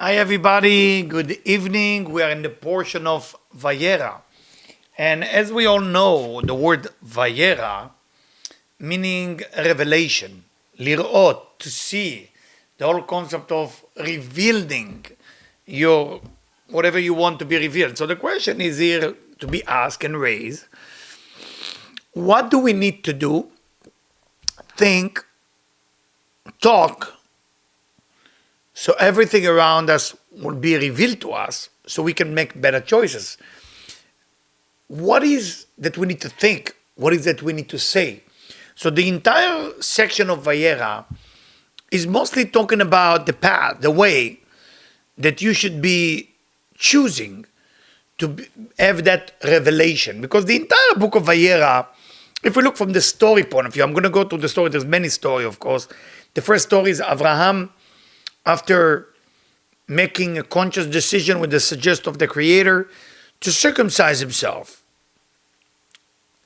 Hi everybody, good evening. We are in the portion of Vayera. And as we all know, the word Vayera, meaning revelation, lirot, to see, the whole concept of revealing your whatever you want to be revealed. So the question is here to be asked and raised. What do we need to do, think, talk, so everything around us will be revealed to us so we can make better choices? What is that we need to think? What is that we need to say? So the entire section of Vayera is mostly talking about the path, the way that you should be choosing to have that revelation. Because the entire book of Vayera, if we look from the story point of view, I'm going to go through the story. There's many stories, of course. The first story is Abraham, after making a conscious decision with the suggestion of the Creator to circumcise himself.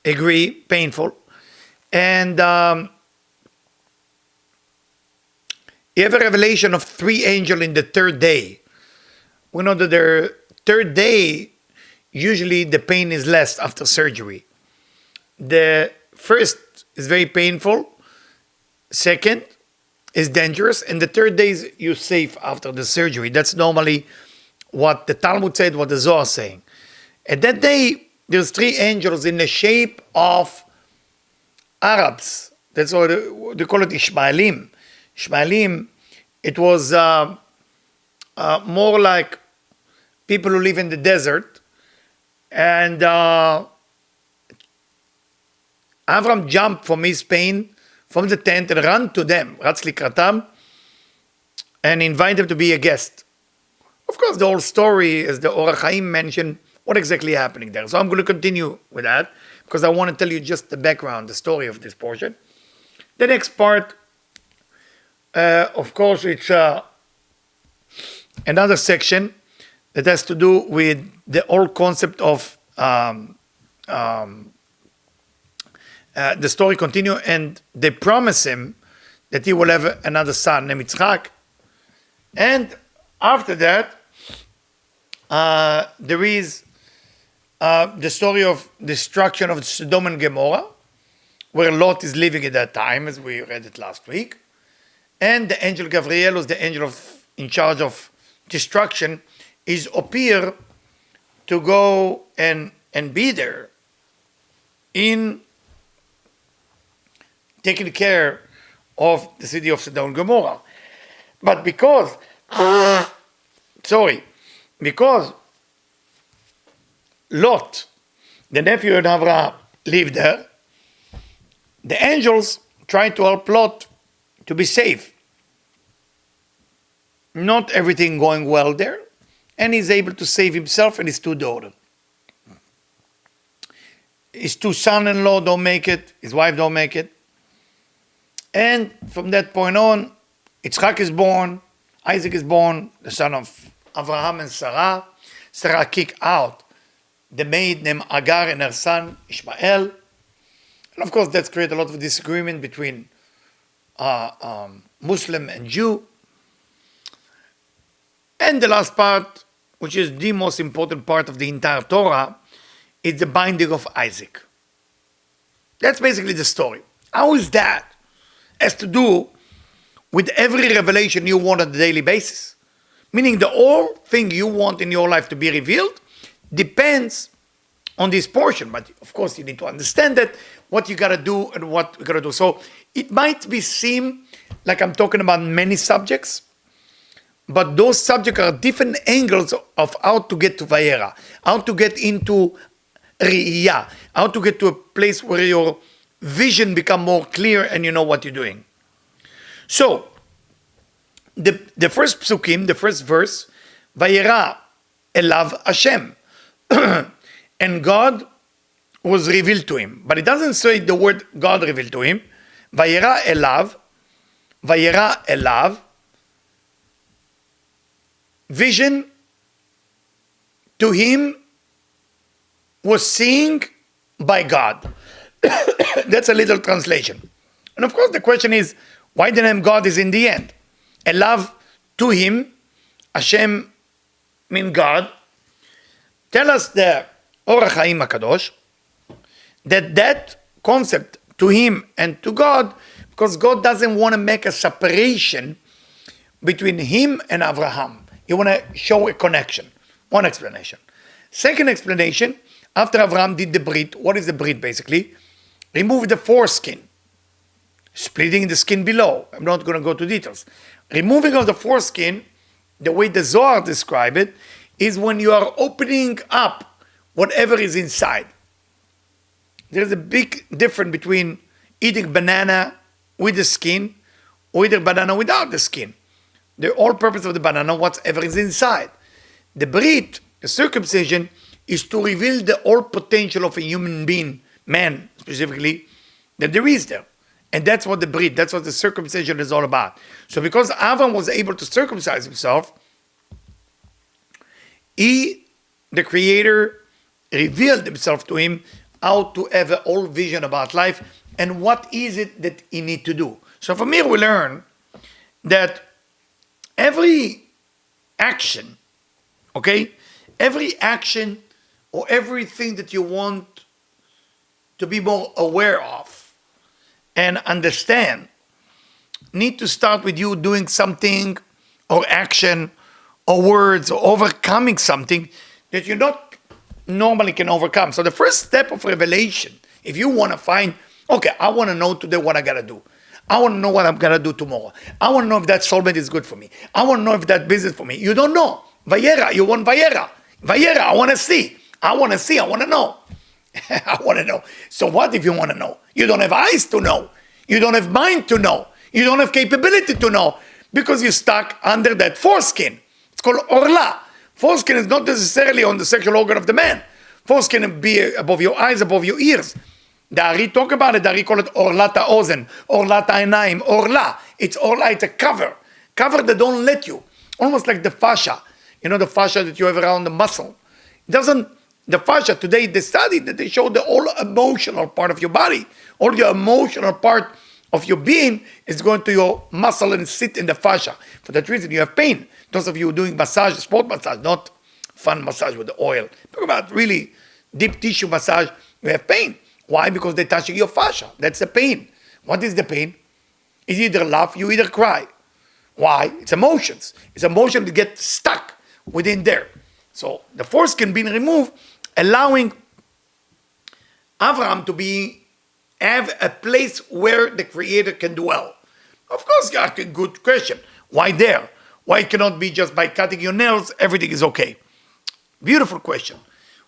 Agree, painful. And you have a revelation of 3 angels in the 3rd day. We know that the 3rd day, usually the pain is less after surgery. The first is very painful. Second is dangerous, and the 3rd day is you're safe after the surgery. That's normally what the Talmud said, what the Zohar is saying. At that day, there's 3 angels in the shape of Arabs. That's what they call it, Ishmaelim. Ishmaelim, it was more like people who live in the desert. And Avram jumped from his pain, from the tent, and ran to them, Ratz Likratam, and invite them to be a guest. Of course, the whole story, as the Orach Chaim mentioned, what exactly happening there. So I'm going to continue with that, because I want to tell you just the background, the story of this portion. The next part, of course, it's another section that has to do with the whole concept of the story continue, and they promise him that he will have another son named Yitzchak. And after that, there is the story of destruction of Sodom and Gomorrah, where Lot is living at that time, as we read it last week. And the angel Gabriel, who's the angel in charge of destruction, is appear to go and be there in taking care of the city of Sodom and Gomorrah. But because Lot, the nephew of Avraham, lived there, the angels tried to help Lot to be safe. Not everything going well there, and he's able to save himself and his 2 daughters. His 2 sons-in-law don't make it, his wife don't make it. And from that point on, Yitzchak is born, Isaac is born, the son of Abraham and Sarah. Sarah kicked out the maid named Agar and her son Ishmael. And of course, that's created a lot of disagreement between Muslim and Jew. And the last part, which is the most important part of the entire Torah, is the binding of Isaac. That's basically the story. How is that? Has to do with every revelation you want on a daily basis. Meaning the whole thing you want in your life to be revealed depends on this portion. But of course you need to understand that, what you got to do and what we got to do. So it might seem like I'm talking about many subjects, but those subjects are different angles of how to get to Vayera, how to get into Riyah, how to get to a place where your vision become more clear and you know what you're doing. So, the first psukim, the first verse, Vayera elav Hashem. And God was revealed to him. But it doesn't say the word God revealed to him. Vayera elav, vision to him was seen by God. That's a little translation. And of course the question is, why the name God is in the end? A love to him, Hashem, mean God, tell us the Orach Chaim HaKadosh, that concept to him and to God, because God doesn't want to make a separation between him and Abraham. He want to show a connection. One explanation. Second explanation, after Abraham did the brit, what is the brit basically? Remove the foreskin, splitting the skin below. I'm not going to go to details. Removing of the foreskin, the way the Zohar describes it, is when you are opening up whatever is inside. There's a big difference between eating banana with the skin or eating banana without the skin. The whole purpose of the banana, whatever is inside. The brit, the circumcision, is to reveal the whole potential of a human being, man specifically, that there is there. And that's what the brit, that's what the circumcision is all about. So because Avram was able to circumcise himself, he, the Creator, revealed himself to him how to have a whole vision about life and what is it that he need to do. So from here we learn that every action, okay, every action or everything that you want to be more aware of and understand need to start with you doing something or action or words or overcoming something that you not normally can overcome. So the first step of revelation, if you want to find, okay, I want to know today what I got to do. I want to know what I'm going to do tomorrow. I want to know if that soulmate is good for me. I want to know if that business for me. You don't know. Vayera, you want Vayera. Vayera, I want to see. I want to see. I want to know. I want to know. So what if you want to know? You don't have eyes to know. You don't have mind to know. You don't have capability to know because you're stuck under that foreskin. It's called orla. Foreskin is not necessarily on the sexual organ of the man. Foreskin can be above your eyes, above your ears. The Ari talk about it. The Ari call it orlata ozen, orlata enaim, orla. It's orla. It's a cover that don't let you. Almost like the fascia. You know the fascia that you have around the muscle. It doesn't. The fascia today they studied that they show the whole emotional part of your body. All your emotional part of your being is going to your muscle and sit in the fascia. For that reason, you have pain. Those of you doing massage, sport massage, not fun massage with the oil. Talk about really deep tissue massage. You have pain. Why? Because they're touching your fascia. That's the pain. What is the pain? It's either laugh, you either cry. Why? It's emotions. It's emotion that get stuck within there. So the foreskin being removed, allowing Abraham to have a place where the Creator can dwell. Of course, you ask a good question. Why there? Why it cannot be just by cutting your nails, everything is okay? Beautiful question.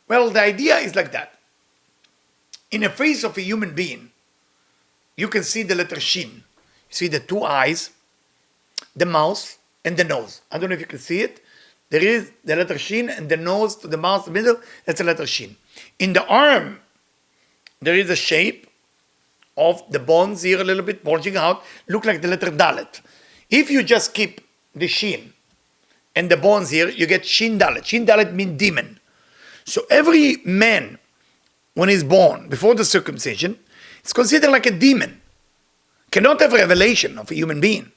Well, the idea is like that. In the face of a human being, you can see the letter Shin. You see the two eyes, the mouth, and the nose. I don't know if you can see it. There is the letter Shin and the nose to the mouth, the middle, that's the letter Shin. In the arm, there is a shape of the bones here a little bit bulging out, look like the letter Dalet. If you just keep the Shin and the bones here, you get Shin Dalet. Shin Dalet means demon. So every man, when he's born, before the circumcision, is considered like a demon. Cannot have revelation of a human being.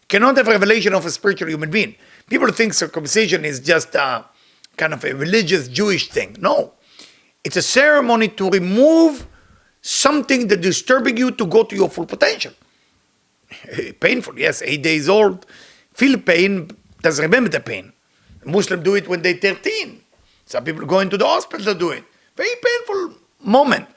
Cannot have revelation of a spiritual human being. People think circumcision is just a kind of a religious Jewish thing. No. It's a ceremony to remove something that's disturbing you to go to your full potential. Painful, yes, 8 days old, feel pain, doesn't remember the pain. Muslims do it when they're 13. Some people go into the hospital to do it. Very painful moment.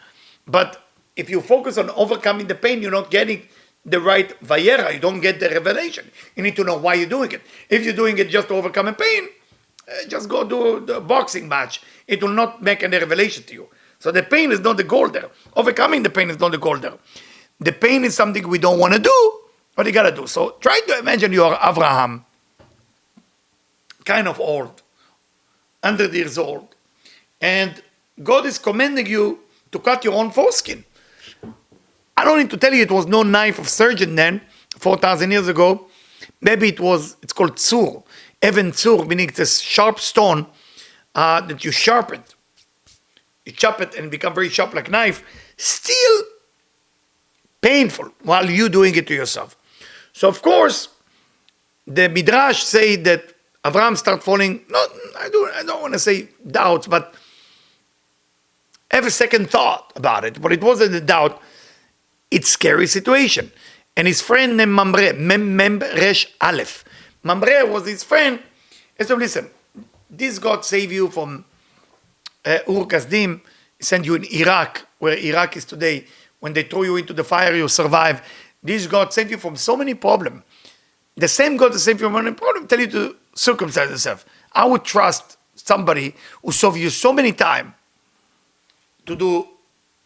But if you focus on overcoming the pain, you're not getting the right Vayera. You don't get the revelation. You need to know why you're doing it. If you're doing it just to overcome a pain, just go do the boxing match. It will not make any revelation to you. So the pain is not the goal there. Overcoming the pain is not the goal there. The pain is something we don't want to do, but you got to do. So try to imagine you are Abraham, kind of old, 100 years old, and God is commanding you to cut your own foreskin. I don't need to tell you it was no knife of surgeon then, 4,000 years ago. Maybe it's called tzur, even tzur, meaning it's a sharp stone that you sharpen. You chop it and it becomes very sharp like knife. Still painful while you doing it to yourself. So of course, the Midrash say that Avraham start falling, I don't want to say doubts, but have a second thought about it. But it wasn't a doubt. It's a scary situation. And his friend named Mamre, Mem Resh Aleph. Mamre was his friend. He said, listen, this God save you from Ur Kasdim, send you in Iraq, where Iraq is today. When they throw you into the fire, you survive. This God saved you from so many problems. The same God that saved you from any problem, tell you to circumcise yourself. I would trust somebody who saw you so many times to do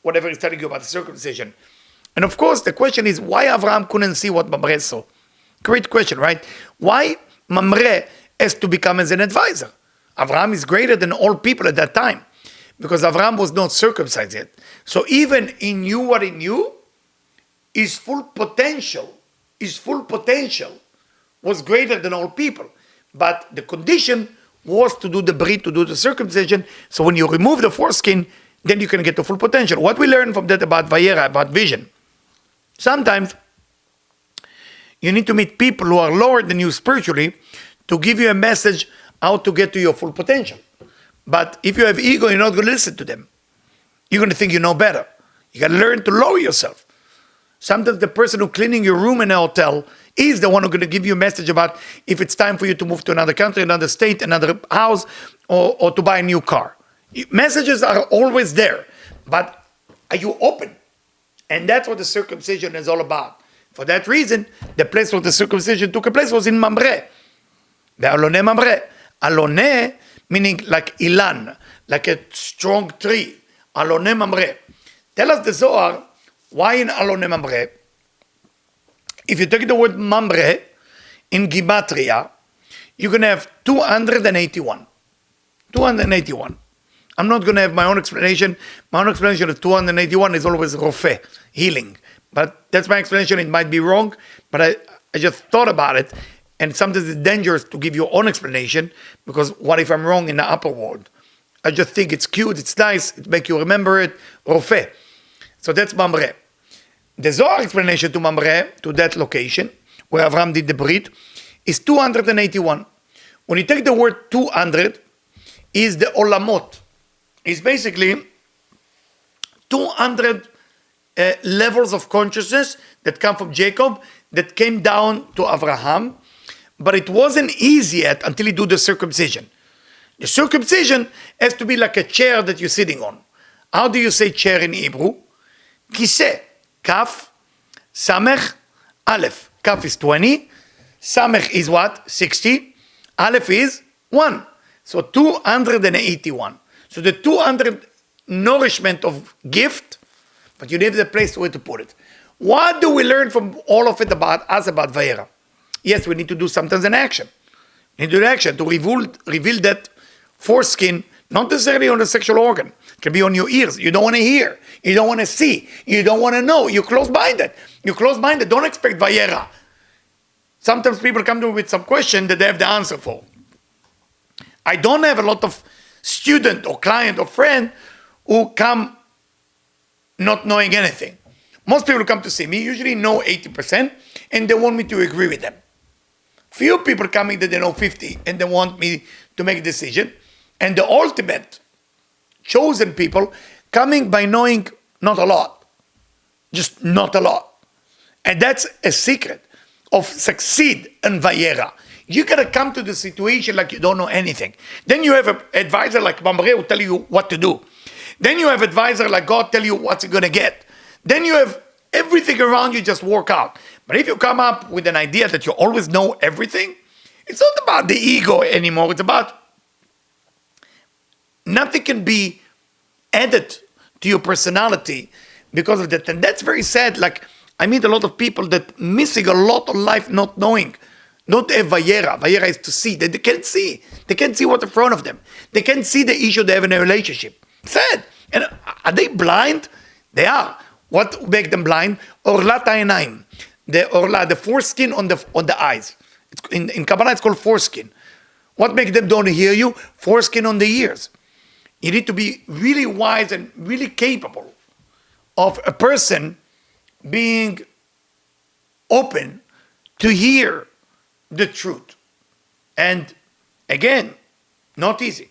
whatever he's telling you about the circumcision. And of course, the question is, why Avraham couldn't see what Mamre saw? Great question, right? Why Mamre has to become as an advisor? Avraham is greater than all people at that time, because Avraham was not circumcised yet. So even he knew what he knew, his full potential was greater than all people. But the condition was to do the brit, to do the circumcision. So when you remove the foreskin, then you can get the full potential. What we learn from that about Vayera, about vision, sometimes you need to meet people who are lower than you spiritually to give you a message how to get to your full potential. But if you have ego, you're not going to listen to them. You're going to think you know better. You got to learn to lower yourself. Sometimes the person who's cleaning your room in a hotel is the one who's going to give you a message about if it's time for you to move to another country, another state, another house, or to buy a new car. Messages are always there. But are you open? And that's what the circumcision is all about. For that reason, the place where the circumcision took place was in Mamre. The Alone Mamre. Alone meaning like Ilan, like a strong tree. Alone Mamre. Tell us the Zohar, why in Alone Mamre? If you take the word Mamre in Gematria, you're going to have 281. 281. I'm not going to have my own explanation. My own explanation of 281 is always Rofe, healing. But that's my explanation. It might be wrong, but I just thought about it. And sometimes it's dangerous to give your own explanation, because what if I'm wrong in the upper world? I just think it's cute, it's nice, it makes you remember it. Rofe. So that's Mamre. The Zohar explanation to Mamre, to that location, where Avram did the Brit, is 281. When you take the word 200, is the Olamot. It's basically 200 levels of consciousness that come from Jacob, that came down to Abraham, but it wasn't easy yet until you do the circumcision. The circumcision has to be like a chair that you're sitting on. How do you say chair in Hebrew? Kiseh. Kaf, Samech, Aleph. Kaf is 20. Samech is what? 60. Aleph is 1. So 281. So the 200 nourishment of gift, but you need the place where to put it. What do we learn from all of it about us, about Vayera? Yes, we need to do sometimes an action. We need to do an action to reveal that foreskin, not necessarily on the sexual organ. It can be on your ears. You don't want to hear. You don't want to see. You don't want to know. You're close-minded. You're close-minded. Don't expect Vayera. Sometimes people come to me with some question that they have the answer for. I don't have a lot of student or client or friend who come not knowing anything. Most people who come to see me usually know 80% and they want me to agree with them. Few people coming that they know 50 and they want me to make a decision. And the ultimate chosen people coming by knowing not a lot. Just not a lot. And that's a secret of succeed in Vayera. You gotta come to the situation like you don't know anything. Then you have an advisor like Mamre who tell you what to do. Then you have advisor like God tell you what you're gonna get. Then you have everything around you just work out. But if you come up with an idea that you always know everything, it's not about the ego anymore. It's about nothing can be added to your personality because of that. And that's very sad. Like, I meet a lot of people that missing a lot of life not knowing. Not a Vayera. Vayera is to see. They can't see. They can't see what's in front of them. They can't see the issue they have in a relationship. Sad. And are they blind? They are. What makes them blind? Orlat ha'enaim. The foreskin on the eyes. In Kabbalah, it's called foreskin. What makes them don't hear you? Foreskin on the ears. You need to be really wise and really capable of a person being open to hear the truth. And Again, not easy.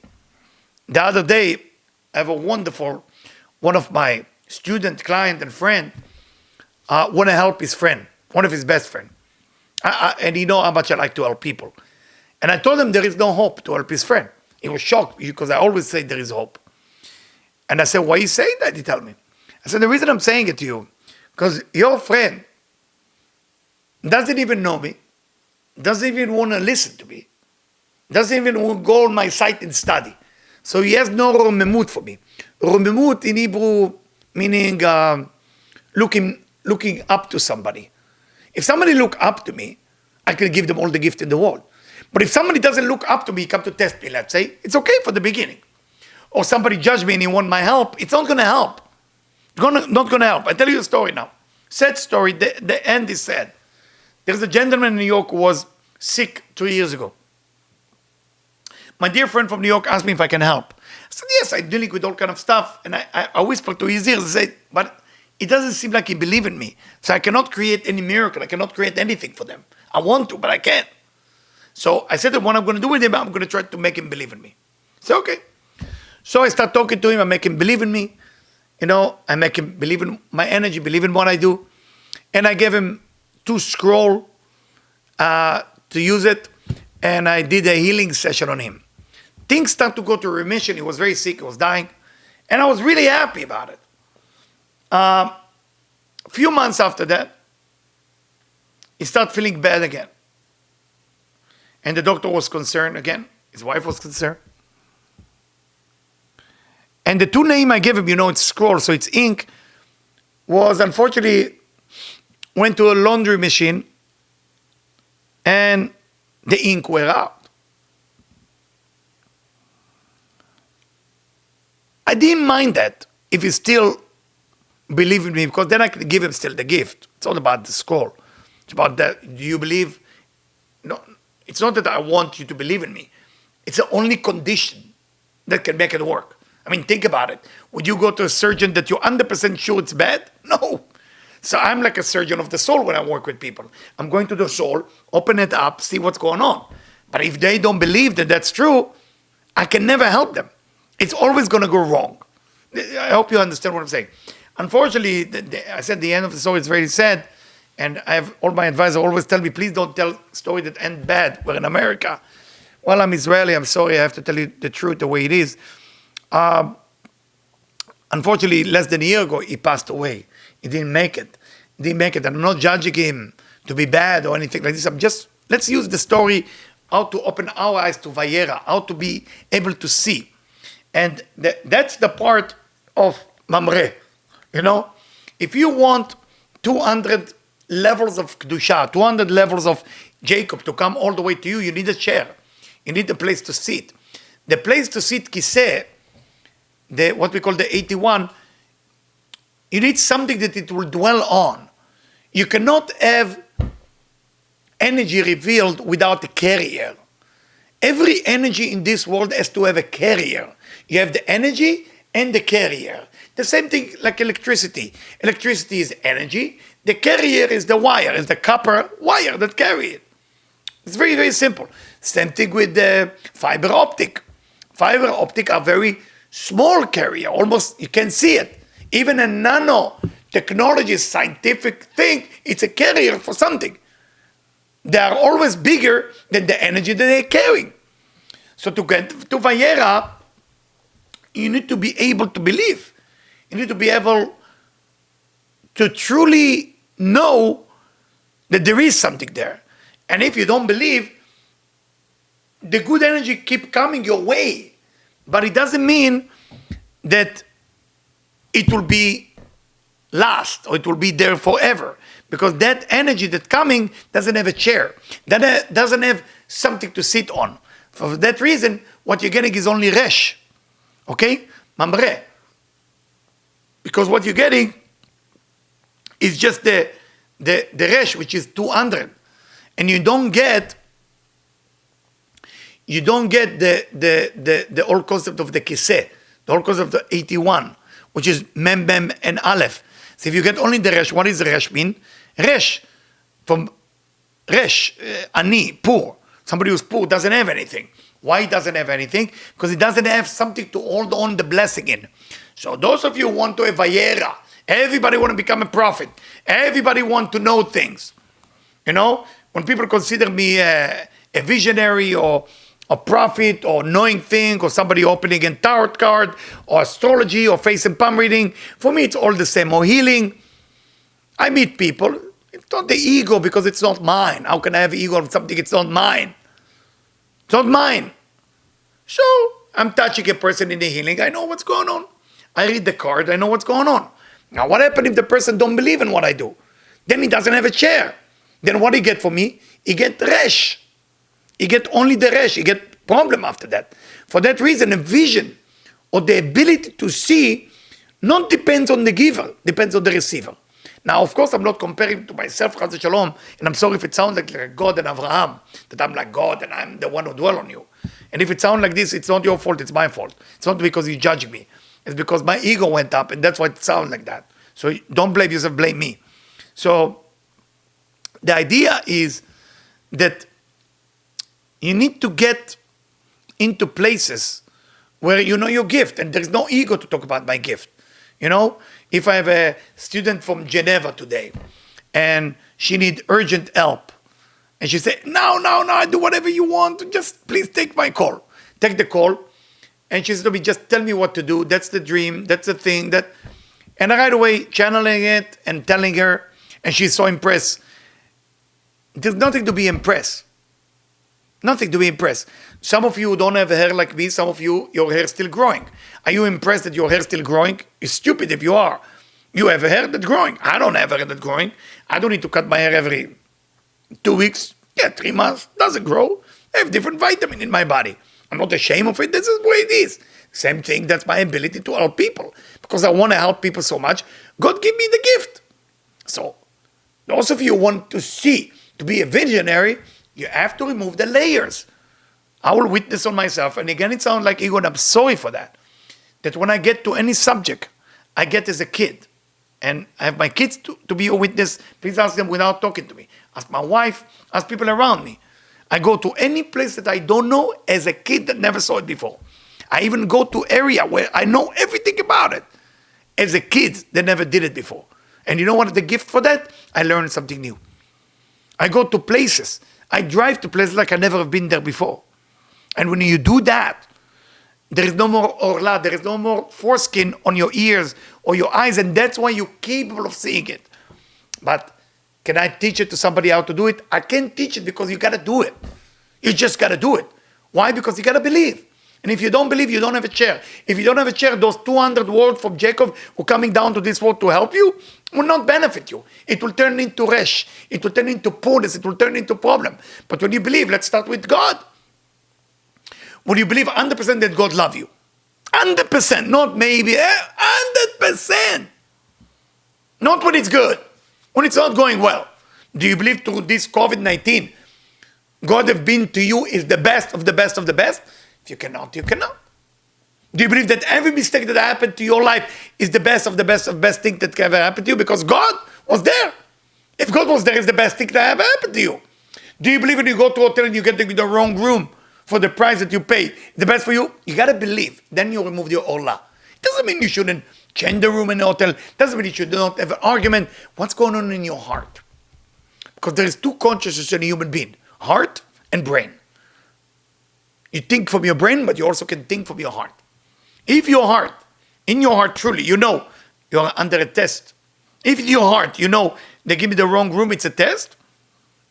The other day, I have a wonderful, one of my student, client, and friend, want to help his friend, one of his best friend. And he know how much I like to help people. And I told him there is no hope to help his friend. He was shocked because I always say there is hope. And I said, why are you saying that? He told me. I said, the reason I'm saying it to you, because your friend doesn't even know me, doesn't even want to listen to me, doesn't even want to go on my site and study. So he has no romemut for me. Romemut in Hebrew meaning looking up to somebody. If somebody look up to me, I can give them all the gift in the world. But if somebody doesn't look up to me, come to test me, let's say, it's okay for the beginning. Or somebody judge me and he want my help, it's not going to help. Not going to help. I tell you a story now. Sad story. The end is sad. There's a gentleman in New York who was sick 3 years ago. My dear friend from New York asked me if I can help. I said, yes, I'm dealing with all kind of stuff. And I whispered to his ears and said, but it doesn't seem like he believes in me. So I cannot create any miracle. I cannot create anything for them. I want to, but I can't. So I said that what I'm going to do with him, I'm going to try to make him believe in me. So, okay. So I start talking to him. I make him believe in me. I make him believe in my energy, believe in what I do. And I gave him 2 scrolls to use it. And I did a healing session on him. Things start to go to remission. He was very sick. He was dying. And I was really happy about it. A few months after that, he started feeling bad again. And the doctor was concerned again. His wife was concerned. And the 2 names I gave him, it's scroll, so it's ink, was unfortunately went to a laundry machine and the ink went out. I didn't mind that if he still believed in me, because then I could give him still the gift. It's all about the scroll. It's about that. Do you believe? No, it's not that I want you to believe in me. It's the only condition that can make it work. I mean, think about it. Would you go to a surgeon that you're 100% sure it's bad? No. So I'm like a surgeon of the soul when I work with people. I'm going to the soul, open it up, see what's going on. But if they don't believe that that's true, I can never help them. It's always going to go wrong. I hope you understand what I'm saying. Unfortunately, I said the end of the story is very sad. And I have all my advisors always tell me, please don't tell a story that ends bad. We're in America. Well, I'm Israeli. I'm sorry. I have to tell you the truth the way it is. Unfortunately, less than a year ago, he passed away. He didn't make it. I'm not judging him to be bad or anything like this. Let's use the story how to open our eyes to Vayera, how to be able to see. And that's the part of Mamre. If you want 200 levels of Kedusha, 200 levels of Jacob to come all the way to you, you need a chair. You need a place to sit. The place to sit, Kiseh, what we call the 81, you need something that it will dwell on. You cannot have energy revealed without a carrier. Every energy in this world has to have a carrier. You have the energy and the carrier. The same thing like electricity. Electricity is energy. The carrier is the wire, is the copper wire that carry it. It's very, very simple. Same thing with the fiber optic. Fiber optic are very small carrier. Almost you can see it. Even a nanotechnology scientific thing, it's a carrier for something. They are always bigger than the energy that they're carrying. So to get to Vayera, you need to be able to believe. You need to be able to truly know that there is something there. And if you don't believe, the good energy keep coming your way. But it doesn't mean that it will be last or it will be there forever. Because that energy that's coming doesn't have a chair. That doesn't have something to sit on. For that reason, what you're getting is only resh. Okay? Mamre. Because what you're getting is just the resh, which is 200. And you don't get the whole concept of the kiseh, the whole concept of the 81, which is mem, mem, and aleph. So if you get only the resh, what does resh mean? Resh, from resh, ani, poor. Somebody who's poor doesn't have anything. Why he doesn't have anything? Because he doesn't have something to hold on the blessing in. So those of you who want to have Vayera, everybody want to become a prophet. Everybody want to know things. You know, when people consider me a visionary or a prophet or knowing thing or somebody opening a tarot card or astrology or face and palm reading, for me it's all the same. Or healing. I meet people. It's not the ego because it's not mine. How can I have ego of something it's not mine? It's not mine. So I'm touching a person in the healing. I know what's going on. I read the card. I know what's going on. Now what happens if the person don't believe in what I do? Then he doesn't have a chair. Then what he get from me? He get resh. He get only the resh. He get problem after that. For that reason, a vision or the ability to see not depends on the giver, depends on the receiver. Now, of course, I'm not comparing to myself, Chas Shalom, and I'm sorry if it sounds like God and Abraham, that I'm like God and I'm the one who dwell on you. And if it sounds like this, it's not your fault, it's my fault. It's not because you judge me. It's because my ego went up, and that's why it sounds like that. So don't blame yourself, blame me. So the idea is that you need to get into places where you know your gift, and there's no ego to talk about my gift. You know, if I have a student from Geneva today, and she need urgent help, and she say, no, I do whatever you want, just please take my call. Take the call, and she said to me, just tell me what to do, that's the dream, that's the thing, that, and I right away channeling it and telling her, and she's so impressed. There's nothing to be impressed. Nothing to be impressed. Some of you don't have hair like me. Some of you, your hair is still growing. Are you impressed that your hair is still growing? You're stupid if you are. You have a hair that's growing. I don't have a hair that's growing. I don't need to cut my hair every 2 weeks. 3 months. Doesn't grow. I have different vitamin in my body. I'm not ashamed of it. This is the way it is. Same thing, that's my ability to help people. Because I want to help people so much, God give me the gift. So, those of you who want to see, to be a visionary, you have to remove the layers. I will witness on myself, and again it sounds like ego, and I'm sorry for that. That when I get to any subject, I get as a kid, and I have my kids to be a witness, please ask them without talking to me. Ask my wife, ask people around me. I go to any place that I don't know as a kid that never saw it before. I even go to area where I know everything about it as a kid that never did it before. And you know what the gift for that? I learned something new. I go to places. I drive to places like I never have been there before. And when you do that, there is no more orla, there is no more foreskin on your ears or your eyes, and that's why you're capable of seeing it. But can I teach it to somebody how to do it? I can't teach it because you got to do it. You just got to do it. Why? Because you got to believe. And if you don't believe, you don't have a chair. If you don't have a chair, those 200 words from Jacob who are coming down to this world to help you will not benefit you. It will turn into resh. It will turn into poorness. It will turn into problem. But when you believe, let's start with God. When you believe 100% that God loves you, 100%, not maybe, 100%. Not when it's good, when it's not going well. Do you believe through this COVID-19, God have been to you is the best of the best of the best? If you cannot, you cannot. Do you believe that every mistake that happened to your life is the best of the best of best thing that can ever happen to you? Because God was there. If God was there, it's the best thing that ever happened to you. Do you believe when you go to a hotel and you get the wrong room for the price that you pay, the best for you? You got to believe. Then you remove your ola. It doesn't mean you shouldn't change the room in the hotel. It doesn't mean you should not have an argument. What's going on in your heart? Because there is two consciousness in a human being, heart and brain. You think from your brain, but you also can think from your heart. If your heart, in your heart truly, you know you're under a test. If in your heart, you know they give me the wrong room, it's a test,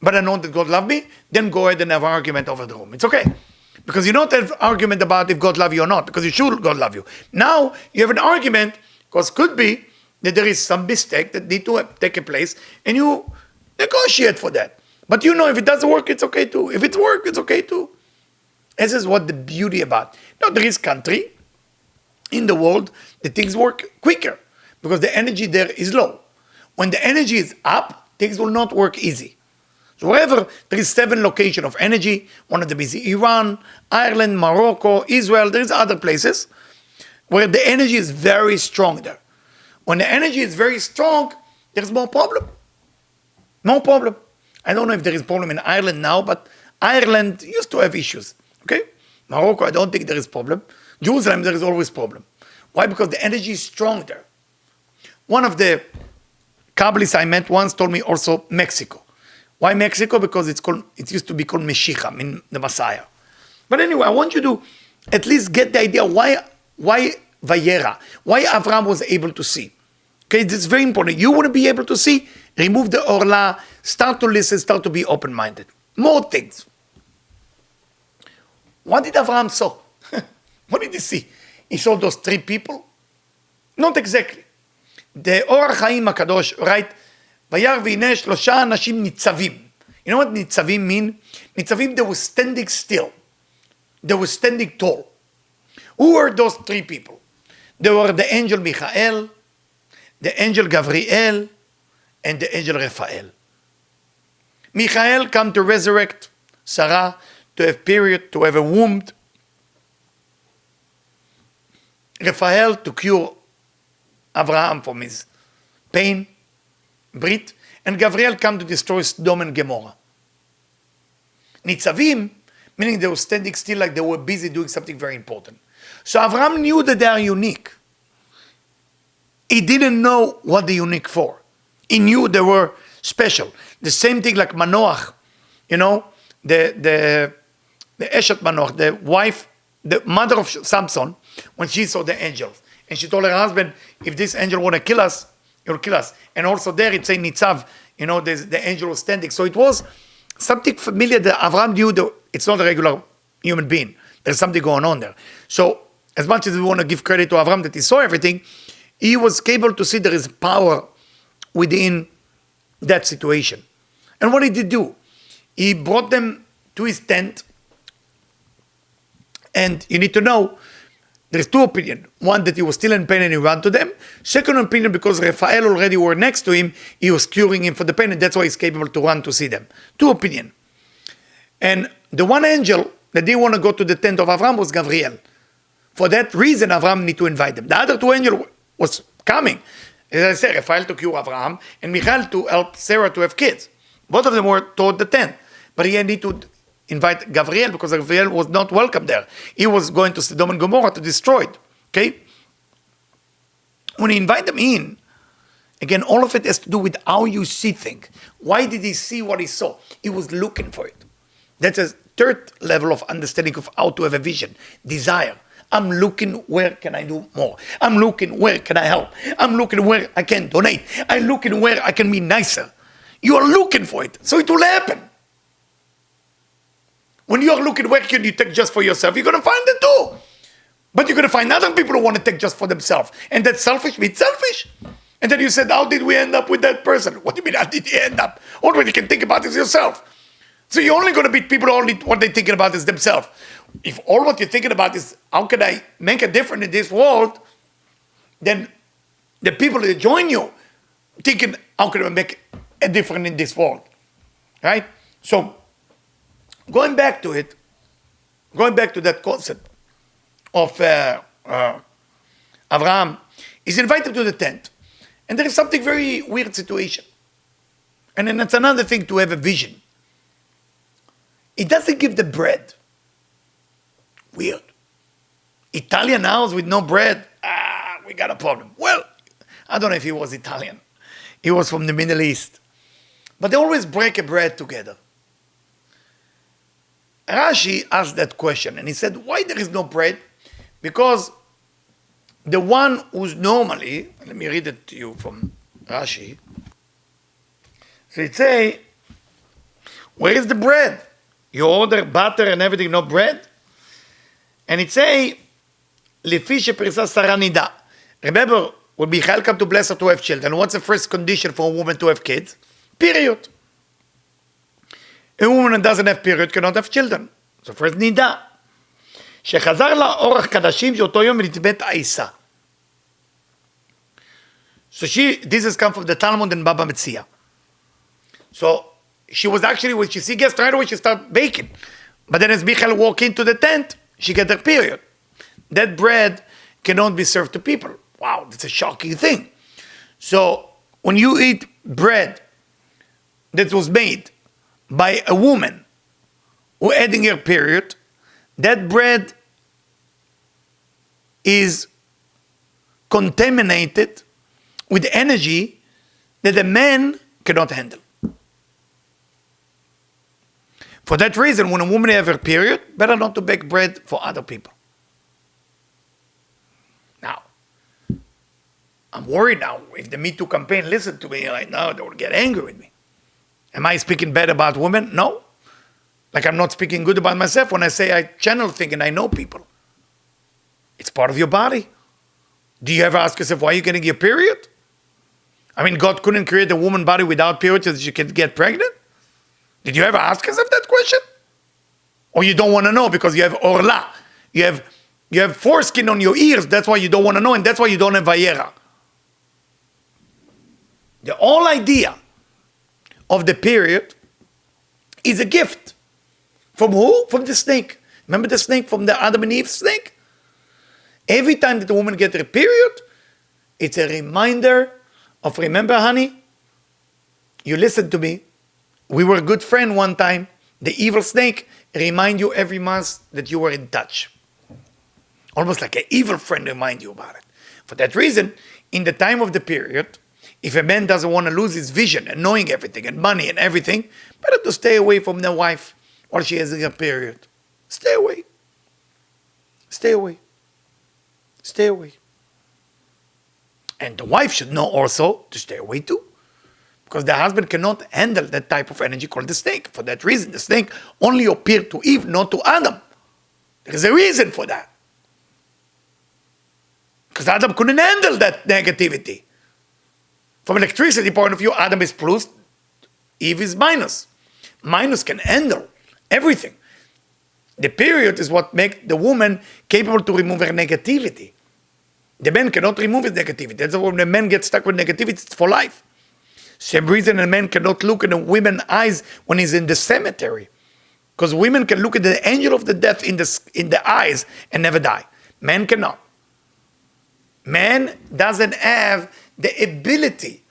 but I know that God loves me, then go ahead and have an argument over the room. It's okay. Because you don't have an argument about if God loves you or not, because you should God love you. Now you have an argument, because could be that there is some mistake that need to take a place, and you negotiate for that. But you know if it doesn't work, it's okay too. If it works, it's okay too. This is what the beauty about. Now there is country in the world that things work quicker because the energy there is low. When the energy is up, things will not work easy. So wherever there is 7 locations of energy, one of them is Iran, Ireland, Morocco, Israel, there's other places where the energy is very strong there. When the energy is very strong, there's more problem. More problem. I don't know if there is problem in Ireland now, but Ireland used to have issues. Okay? Morocco, I don't think there is problem. Jerusalem, there is always problem. Why? Because the energy is strong there. One of the Kabbalists I met once told me also Mexico. Why Mexico? Because it used to be called Meshicha, mean the Messiah. But anyway, I want you to at least get the idea why Vayera, why Avraham was able to see. Okay, this is very important. You want to be able to see, remove the orla, start to listen, start to be open-minded. More things. What did Avraham saw? What did he see? He saw those three people? Not exactly. The Or HaChaim HaKadosh, right? Vayar v'hineh shlosha anashim nitzavim. You know what nitzavim mean? Nitzavim, they were standing still. They were standing tall. Who were those three people? They were the angel Michael, the angel Gabriel, and the angel Raphael. Michael come to resurrect Sarah, to have period, to have a womb. Raphael to cure Abraham from his pain, Brit, and Gabriel come to destroy Sodom and Gomorrah. Nitzavim, meaning they were standing still like they were busy doing something very important. So Abraham knew that they are unique. He didn't know what they're unique for. He knew they were special. The same thing like Manoach, you know, the Eshet Manoach, the wife, the mother of Samson, when she saw the angels. And she told her husband, if this angel want to kill us, he'll kill us. And also there it say Nitzav, you know, the angel was standing. So it was something familiar that Avraham knew that it's not a regular human being. There's something going on there. So as much as we want to give credit to Avraham that he saw everything, he was able to see there is power within that situation. And what did he do? He brought them to his tent. And you need to know, there's two opinions. One, that he was still in pain and he ran to them. Second opinion, because Raphael already were next to him, he was curing him for the pain, and that's why he's capable to run to see them. Two opinions. And the one angel that didn't want to go to the tent of Avram was Gabriel. For that reason, Avram need to invite them. The other two angels was coming. As I said, Raphael to cure Avraham, and Michael to help Sarah to have kids. Both of them were toward the tent. But he need to invite Gabriel, because Gabriel was not welcome there. He was going to Sodom and Gomorrah to destroy it. Okay? When he invite them in, again, all of it has to do with how you see things. Why did he see what he saw? He was looking for it. That's a third level of understanding of how to have a vision. Desire. I'm looking where can I do more. I'm looking where can I help. I'm looking where I can donate. I'm looking where I can be nicer. You are looking for it, so it will happen. When you are looking where can you take just for yourself, you're going to find it too. But you're going to find other people who want to take just for themselves. And that's selfish means selfish. And then you said, how did we end up with that person? What do you mean, how did you end up? All you can think about is yourself. So you're only going to beat people only what they're thinking about is themselves. If all what you're thinking about is, how can I make a difference in this world, then the people that join you thinking, how can I make a difference in this world? Right? So, going back to it, going back to that concept of Abraham, is invited to the tent. And there is something very weird situation. And then it's another thing to have a vision. It doesn't give the bread. Weird. Italian house with no bread. We got a problem. Well, I don't know if he was Italian. He was from the Middle East. But they always break a bread together. Rashi asked that question and he said, why there is no bread? Because the one who's normally, let me read it to you from Rashi. So it say, where is the bread? You order butter and everything, no bread? And it say, Lefi sheprisa Sarah nida. Remember, when Michael come to bless her to have children, what's the first condition for a woman to have kids? Period. A woman that doesn't have period cannot have children. So first נידה. שחזר לה אורח קדשים שאותו יום נתבאת העיסה. So this has come from the Talmud and Baba Metzia. So she was actually, when she see guests right away, she start baking. But then as Michael walk into the tent, she get her period. That bread cannot be served to people. Wow, that's a shocking thing. So when you eat bread that was made by a woman who adding her period, that bread is contaminated with energy that a man cannot handle. For that reason, when a woman has her period, better not to bake bread for other people. Now, I'm worried now. If the Me Too campaign listen to me right now, they will get angry with me. Am I speaking bad about women? No. Like I'm not speaking good about myself when I say I channel things and I know people. It's part of your body. Do you ever ask yourself, why are you getting your period? I mean, God couldn't create a woman body without period so that you can get pregnant? Did you ever ask yourself that question? Or you don't want to know because you have orla. You have foreskin on your ears. That's why you don't want to know, and that's why you don't have Vayera. The whole idea of the period is a gift. From who? From the snake. Remember the snake from the Adam and Eve snake? Every time that the woman gets her period, it's a reminder of, remember, honey, you listened to me. We were a good friend one time. The evil snake remind you every month that you were in touch. Almost like an evil friend remind you about it. For that reason, in the time of the period, if a man doesn't want to lose his vision and knowing everything and money and everything, better to stay away from the wife while she has her period. Stay away. Stay away. Stay away. And the wife should know also to stay away too. Because the husband cannot handle that type of energy called the snake. For that reason, the snake only appeared to Eve, not to Adam. There is a reason for that. Because Adam couldn't handle that negativity. From an electricity point of view, Adam is plus, Eve is minus. Minus can handle everything. The period is what makes the woman capable to remove her negativity. The man cannot remove his negativity. That's why when the man gets stuck with negativity, it's for life. Same reason a man cannot look in a woman's eyes when he's in the cemetery. Because women can look at the angel of the death in the eyes and never die. Man cannot. Man doesn't have the ability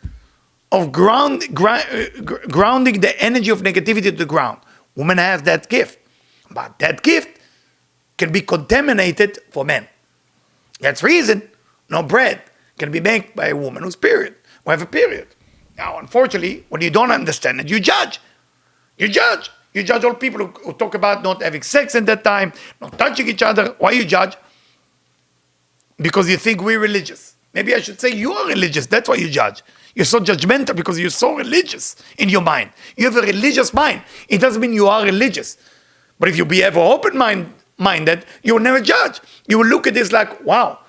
of grounding the energy of negativity to the ground. Women have that gift. But that gift can be contaminated for men. That's reason no bread can be made by a woman who have a period. Now, unfortunately, when you don't understand it, you judge. You judge. You judge all people who talk about not having sex at that time, not touching each other. Why you judge? Because you think we're religious. Maybe I should say you are religious. That's why you judge. You're so judgmental because you're so religious in your mind. You have a religious mind. It doesn't mean you are religious. But if you behave open-minded, you will never judge. You will look at this like, wow,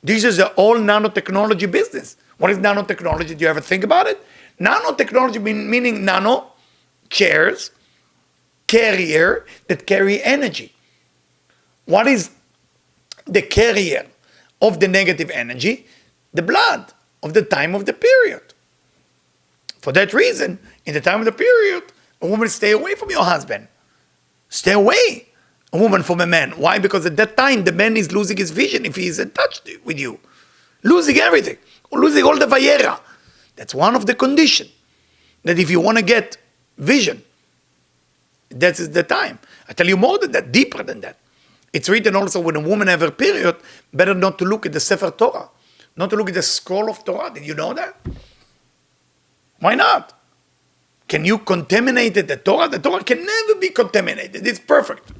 this is the whole nanotechnology business. What is nanotechnology? Do you ever think about it? Nanotechnology meaning nano, chairs, carrier that carry energy. What is the carrier of the negative energy? The blood of the time of the period. For that reason, in the time of the period, a woman stay away from your husband. Stay away, a woman from a man. Why? Because at that time, the man is losing his vision if he is in touch with you. Losing everything. Losing all the Vayera. That's one of the conditions. That if you want to get vision, that is the time. I tell you more than that, deeper than that. It's written also when a woman has her period, better not to look at the Sefer Torah. Not to look at the scroll of Torah. Did you know that? Why not? Can you contaminate the Torah? The Torah can never be contaminated. It's perfect.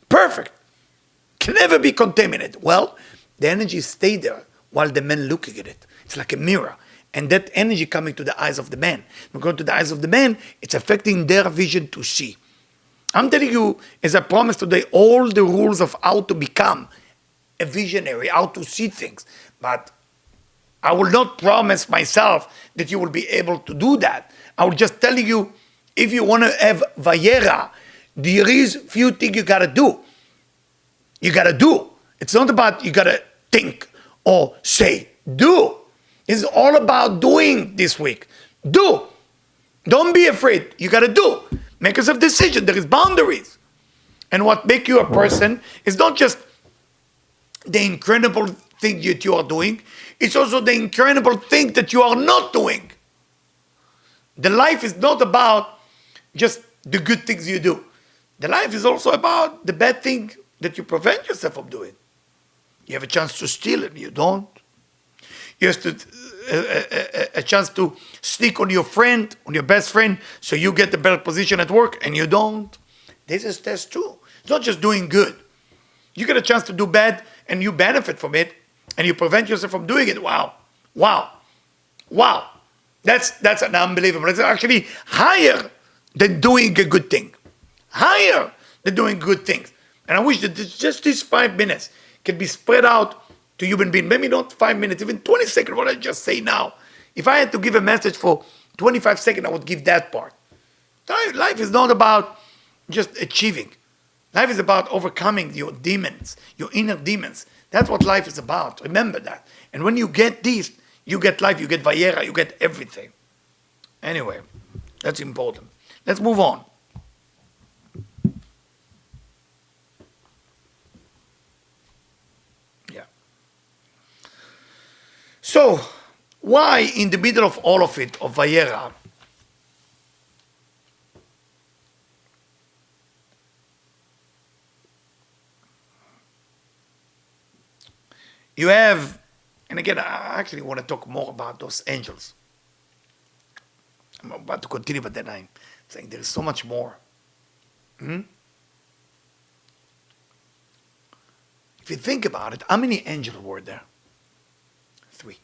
Perfect. Can never be contaminated. Well, the energy stay there while the man looking at it. It's like a mirror. And that energy coming to the eyes of the man. When going to the eyes of the man, it's affecting their vision to see. I'm telling you, as I promised today, all the rules of how to become a visionary, how to see things. But I will not promise myself that you will be able to do that. I will just tell you, if you want to have Vayera, there is few things you got to do. You got to do. It's not about you got to think or say. Do. It's all about doing this week. Do. Don't be afraid. You got to do. Make yourself decision. There is boundaries. And what makes you a person is not just the incredible thing that you are doing. It's also the incredible thing that you are not doing. The life is not about just the good things you do. The life is also about the bad thing that you prevent yourself from doing. You have a chance to steal and you don't. You have a chance to sneak on your friend, on your best friend, so you get the better position at work and you don't. This is test too. It's not just doing good. You get a chance to do bad and you benefit from it and you prevent yourself from doing it. Wow. Wow. Wow. That's an unbelievable. It's actually higher than doing a good thing. Higher than doing good things. And I wish that just these 5 minutes can be spread out to human beings. Maybe not 5 minutes, even 20 seconds, what I just say now. If I had to give a message for 25 seconds, I would give that part. Life is not about just achieving. Life is about overcoming your demons, your inner demons. That's what life is about. Remember that. And when you get this, you get life, you get Vayera, you get everything. Anyway, that's important. Let's move on. Yeah. So, why in the middle of all of it, of Vayera, you have, and again, I actually want to talk more about those angels. I'm about to continue, but then I'm saying there is so much more. If you think about it, how many angels were there? 3.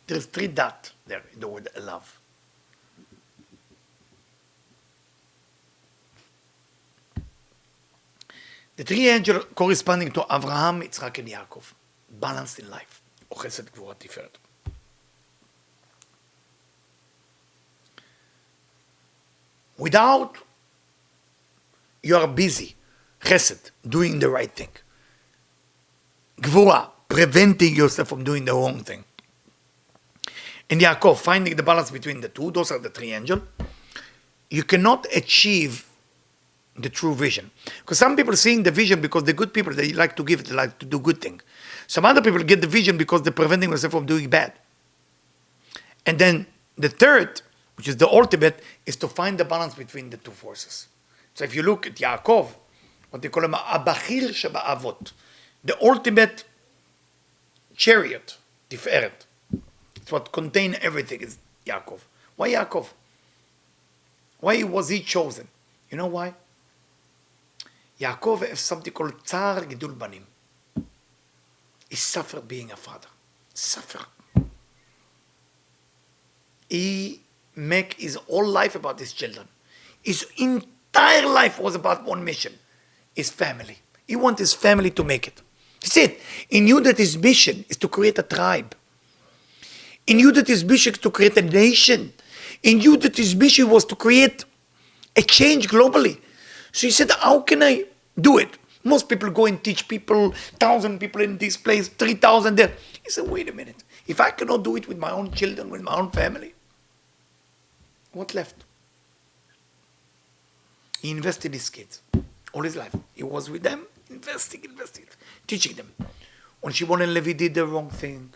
There's 3 dots there in the word love. The 3 angels corresponding to Abraham, Yitzhak, and Yaakov, balanced in life. או חסד גבורה תפארת. Without you are busy, chesed, doing the right thing. Gvura, preventing yourself from doing the wrong thing. And Yaakov, finding the balance between the two, those are the 3 angels. You cannot achieve the true vision. Because some people seeing the vision because they're good people, they like to give it, they like to do good things. Some other people get the vision because they're preventing themselves from doing bad. And then the third, which is the ultimate, is to find the balance between the two forces. So if you look at Yaakov, what they call him, Abachir Shaba'avot, the ultimate chariot, Tiferet. It's what contains everything, is Yaakov. Why Yaakov? Why was he chosen? You know why? Yaakov has something called Tsar Gidul Banim. He suffered being a father. Suffer. He make his whole life about his children. His entire life was about one mission, his family. He wanted his family to make it. That's it. He knew that his mission is to create a tribe. He knew that his mission is to create a nation. He knew that his mission was to create a change globally. So he said, how can I do it? Most people go and teach people, 1,000 people in this place, 3,000 there. He said, wait a minute. If I cannot do it with my own children, with my own family, what left? He invested his kids all his life. He was with them, investing, teaching them. When Shimon and Levi did the wrong thing,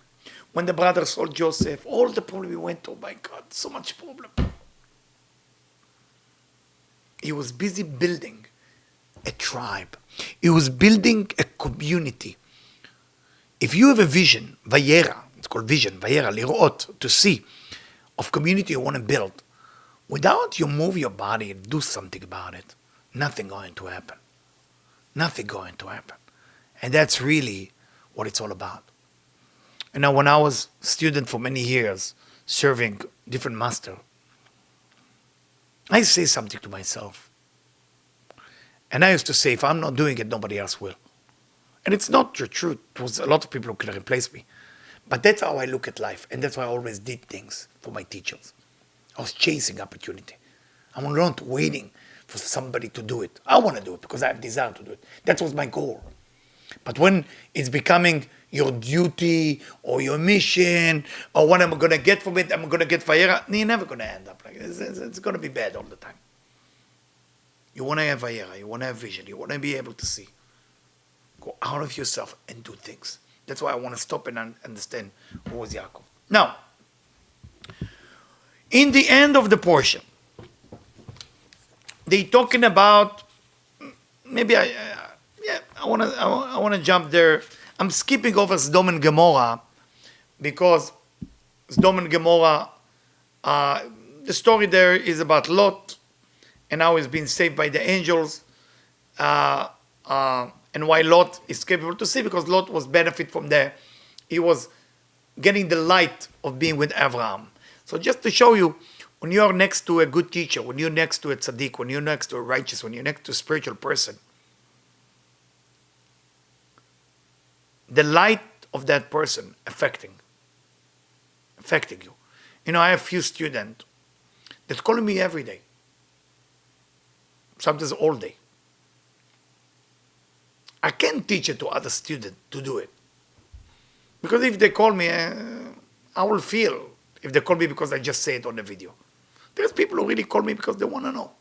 when the brothers sold Joseph, all the problem we went, oh my God, so much problem. He was busy building a tribe. He was building a community. If you have a vision, Vayera, it's called vision, Vayera, lirot, to see, of community you want to build, without you move your body and do something about it, nothing going to happen. Nothing going to happen. And that's really what it's all about. And now when I was a student for many years, serving different masters, I say something to myself. And I used to say, if I'm not doing it, nobody else will. And it's not the truth. It was a lot of people who could replace me. But that's how I look at life. And that's why I always did things for my teachers. I was chasing opportunity. I'm not waiting for somebody to do it. I want to do it because I have desire to do it. That was my goal. But when it's becoming your duty or your mission or what I'm going to get from it, I'm going to get Vayera, you're never going to end up like this. It's going to be bad all the time. You want to have Vayera, you want to have vision, you want to be able to see. Go out of yourself and do things. That's why I want to stop and understand who was Yaakov. Now, In the end of the portion, they talking about, maybe I want to jump there. I'm skipping over Sodom and Gomorrah because Sodom and Gomorrah, the story there is about Lot and how he's been saved by the angels, and why Lot is capable to see, because Lot was benefit from he was getting the light of being with Abraham. So just to show you, when you're next to a good teacher, when you're next to a tzaddik, when you're next to a righteous, when you're next to a spiritual person, the light of that person affecting you. You know, I have few students that call me every day, sometimes all day. I can't teach it to other students to do it. Because if they call me, I will feel if they call me because I just say it on the video. There's people who really call me because they want to know.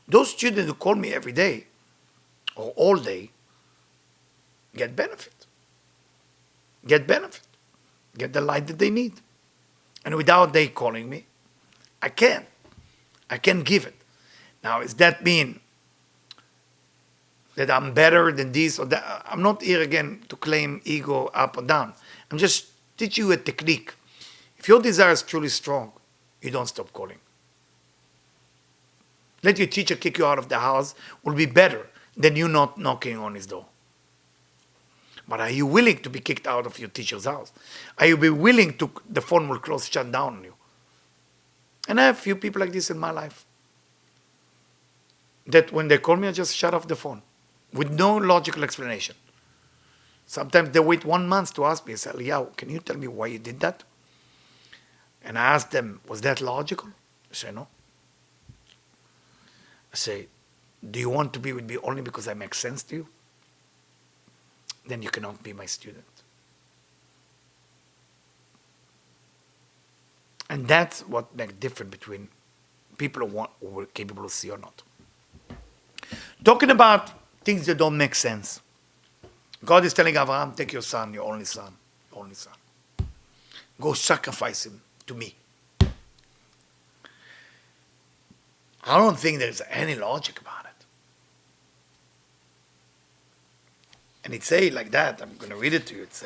Those students who call me every day or all day get benefit. Get the light that they need. And without they calling me, I can't give it. Now, does that mean that I'm better than this or that? I'm not here again to claim ego up or down. I'm just teaching you a technique. If your desire is truly strong, you don't stop calling. Let your teacher kick you out of the house will be better than you not knocking on his door. But are you willing to be kicked out of your teacher's house? Are you willing to, the phone will shut down on you? And I have a few people like this in my life. That when they call me, I just shut off the phone with no logical explanation. Sometimes they wait 1 month to ask me, I say, Eliyahu, can you tell me why you did that? And I ask them, was that logical? They say, no. I say, do you want to be with me only because I make sense to you? Then you cannot be my student. And that's what makes difference between people who are capable of see or not. Talking about things that don't make sense. God is telling Abraham, take your son, your only son. Go sacrifice him to me. I don't think there's any logic about it. And it say like that, I'm going to read it to you. It's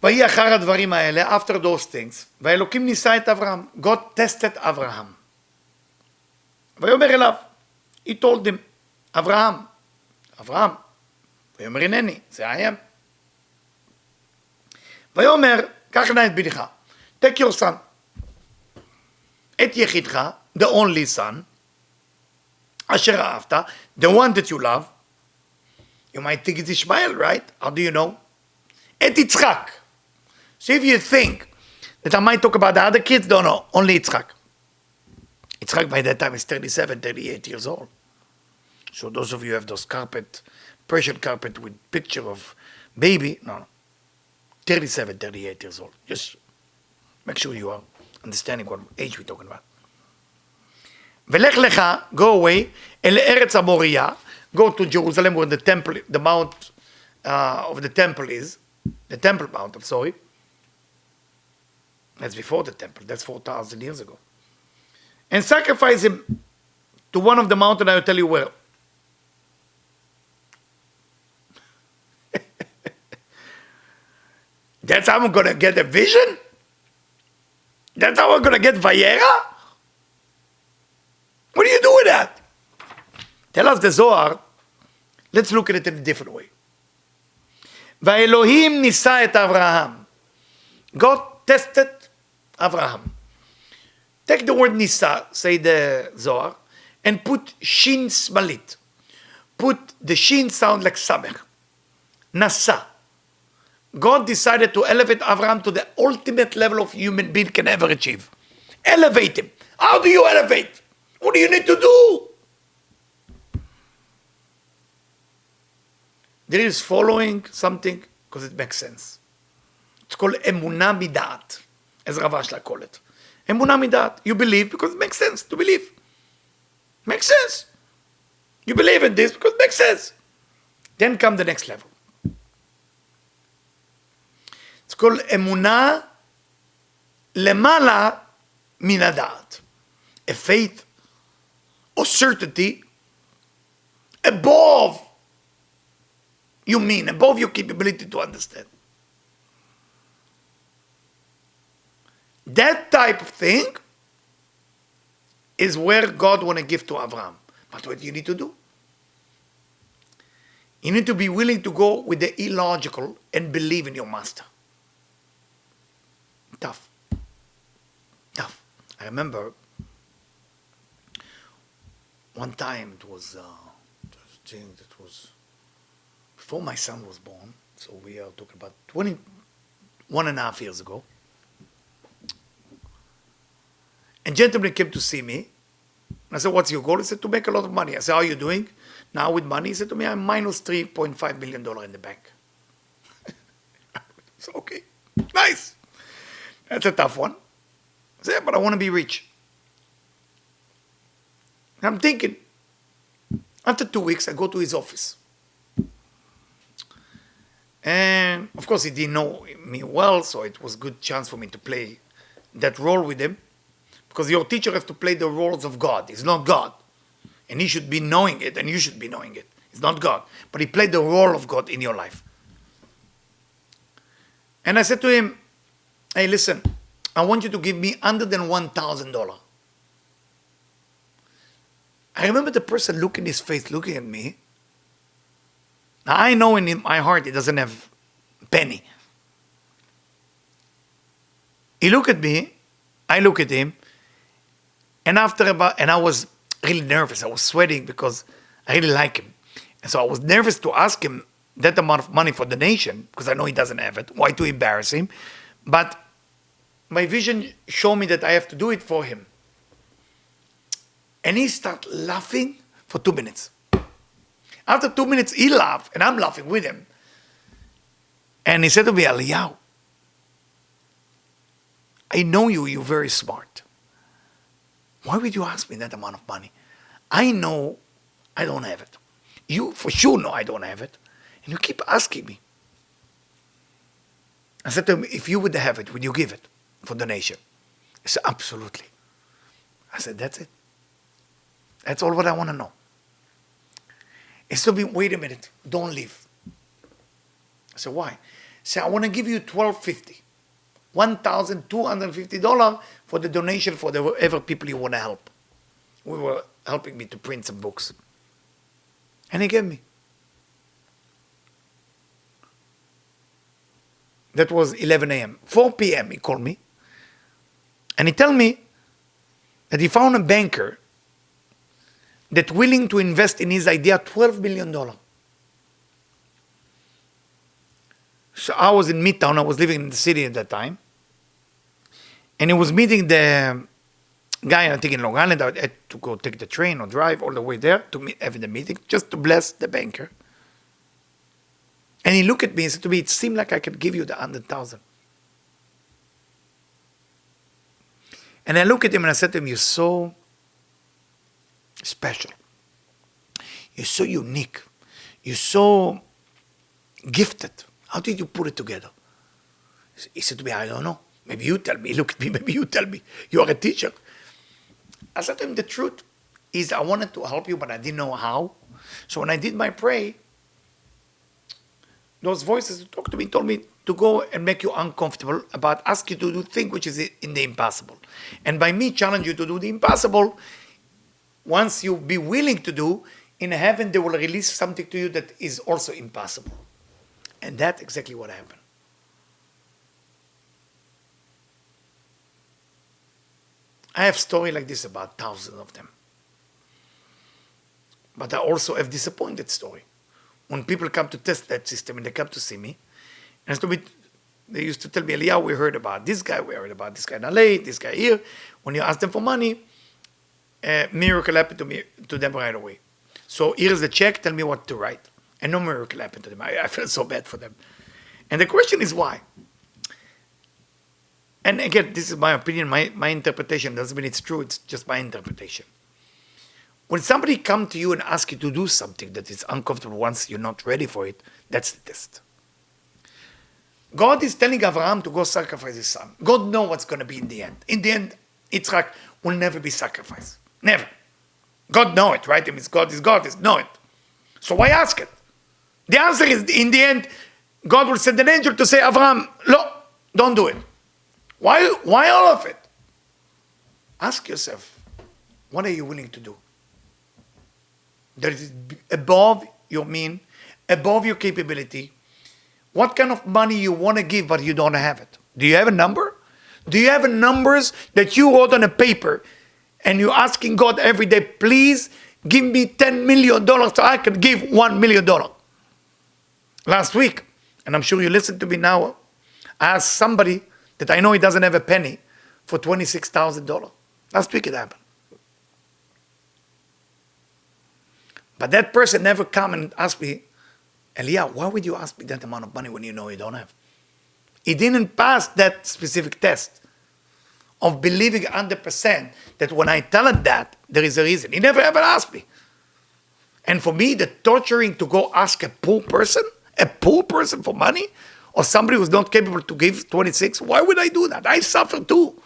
ויהי אחר הדברים האלה, after those things, והאלוקים ניסה את אברהם. God tested Abraham. ויאמר אליו, he told him, אברהם, ויאמר הנני, זה I am. ויאמר, קח נא את בנך, take your son, את יחידך, the only son, אשר אהבת, the one that you love. You might think it's Ishmael, right? How do you know? את יצחק. So if you think that I might talk about the other kids, no, only Yitzchak. Yitzchak by that time is 37, 38 years old. So those of you who have those Persian carpet with picture of baby, no, 37, 38 years old. Just make sure you are understanding what age we're talking about. ולך לך, go away, אל ארץ המוריה, go to Jerusalem where the temple, the mount of the temple is, the temple mount, I'm sorry. That's before the temple. That's 4,000 years ago. And sacrifice him to one of the mountains. I will tell you where. That's how I'm going to get a vision? That's how I'm going to get Vayera? What do you do with that? Tell us the Zohar. Let's look at it in a different way. והאלוהים ניסה את אברהם. God tested Abraham. Take the word Nisa, say the Zohar, and put Shin Smalit. Put the Shin sound like Samech. Nasa. God decided to elevate Abraham to the ultimate level of human being can ever achieve. Elevate him. How do you elevate? What do you need to do? There is following something because it makes sense. It's called emunah midat, as Rav Ashla call it. Emunah midat. You believe because it makes sense to believe. Makes sense. You believe in this because it makes sense. Then come the next level. It's called emunah lemala min hadat. A faith or certainty above above your capability to understand. That type of thing is where God want to give to Abraham. But what do you need to do? You need to be willing to go with the illogical and believe in your master. Tough. Tough. I remember one time it was before my son was born, so we are talking about 21.5 years ago. And gentleman came to see me. And I said, what's your goal? He said, to make a lot of money. I said, how are you doing now with money? He said to me, I'm minus $3.5 million in the bank. So, okay, nice. That's a tough one. I said, but I want to be rich. And I'm thinking, after 2 weeks, I go to his office. And of course, he didn't know me well, so it was a good chance for me to play that role with him. Because your teacher has to play the roles of God. He's not God. And he should be knowing it, and you should be knowing it. He's not God. But he played the role of God in your life. And I said to him, hey, listen, I want you to give me $101,000. I remember the person looking his face, looking at me. Now I know in my heart he doesn't have a penny. He looked at me, I look at him, and I was really nervous. I was sweating because I really like him. And so I was nervous to ask him that amount of money for donation because I know he doesn't have it. Why to embarrass him? But my vision showed me that I have to do it for him. And he started laughing for 2 minutes. After 2 minutes, he laughed, and I'm laughing with him. And he said to me, Eliyahu, I know you're very smart. Why would you ask me that amount of money? I know I don't have it. You for sure know I don't have it. And you keep asking me. I said to him, if you would have it, would you give it for donation? He said, absolutely. I said, that's it. That's all what I want to know. He said to me, wait a minute, don't leave. I said, why? He said, I want to give you $1,250. $1,250 for the donation for the whatever people you want to help. We were helping me to print some books. And he gave me. That was 11 a.m. 4 p.m. he called me. And he told me that he found a banker that willing to invest in his idea $12 million. So I was in Midtown. I was living in the city at that time. And he was meeting the guy, I think in Long Island. I had to go take the train or drive all the way there to have the meeting, just to bless the banker. And he looked at me and said to me, it seemed like I could give you the 100,000. And I looked at him and I said to him, you're so special. You're so unique. You're so gifted. How did you put it together? He said to me, I don't know. Maybe you tell me. Look at me. Maybe you tell me. You are a teacher. I said to him, the truth is I wanted to help you, but I didn't know how. So when I did my prayer, those voices talked to me, told me to go and make you uncomfortable about ask you to do things which is in the impossible. And by me challenge you to do the impossible, once you be willing to do, in heaven they will release something to you that is also impossible. And that's exactly what happened. I have stories like this about thousands of them. But I also have disappointed story. When people come to test that system and they come to see me, and they used to tell me, Eliyahu, we heard about this guy in LA, this guy here. When you ask them for money, a miracle happened to them right away. So here's the check, tell me what to write. And no miracle happened to them. I feel so bad for them. And the question is why? And again, this is my opinion, my interpretation. Doesn't mean it's true, it's just my interpretation. When somebody comes to you and asks you to do something that is uncomfortable once you're not ready for it, that's the test. God is telling Abraham to go sacrifice his son. God knows what's going to be in the end. In the end, Yitzchak will never be sacrificed. Never. God knows it, right? It means God is God, know it. So why ask it? The answer is, in the end, God will send an angel to say, Abraham, no, don't do it. Why all of it? Ask yourself, what are you willing to do? That is above your mean, above your capability. What kind of money you want to give, but you don't have it? Do you have a number? Do you have numbers that you wrote on a paper and you're asking God every day, please give me $10 million so I can give $1 million? Last week, and I'm sure you listen to me now, I asked somebody that I know he doesn't have a penny for $26,000. Last week it happened. But that person never come and asked me, Eliyahu, why would you ask me that amount of money when you know you don't have? He didn't pass that specific test of believing 100% that when I tell him that, there is a reason. He never ever asked me. And for me, the torturing to go ask a poor person for money, or somebody who's not capable to give 26, why would I do that? I suffer too.